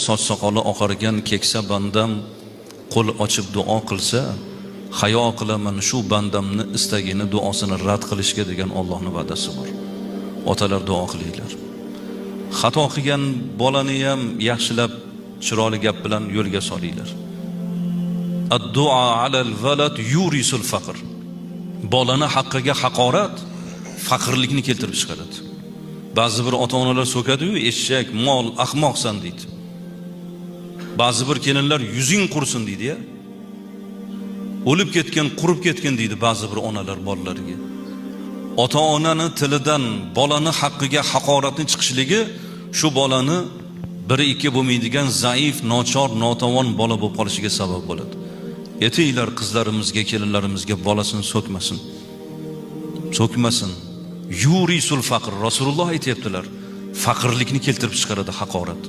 soch soqoli oqargan keksa bandam qo'l ochib duo qilsa, hayo qilaman shu bandamni istagini, duosini rad qilishga degan Allohning va'dasi bor. Otalar duo qilinglar. Xato qilgan bolani ham yaxshilab, chiroyli gap bilan yo'lga solinglar. Ad-du'a alal valad yurisul faqr. Bolani haqqiga haqorat faqirlikni keltirib chiqaradi. Ba'zi bir ota-onalar so'kadi-yu, eshak, mol, ahmoqsan deydi. Ba'zi bir kelinlar yuzing qursin deydi-ya. O'lib ketgan, qurib ketgan deydi ba'zi bir onalar bolalariga. Ota-onani tilidan bolani haqqiga haqoratni chiqishligi shu bolani 1-2 bo'lmaydigan zaif, nochor, notavon bola bo'lib qolishiga sabab bo'ladi. Yetinglar qizlarimizga, kelinlarimizga bolasini so'kmasin. So'kmasin. Yurisul faqr. Rasululloh aytibdilar, faqirlikni keltirib chiqaradi haqorat.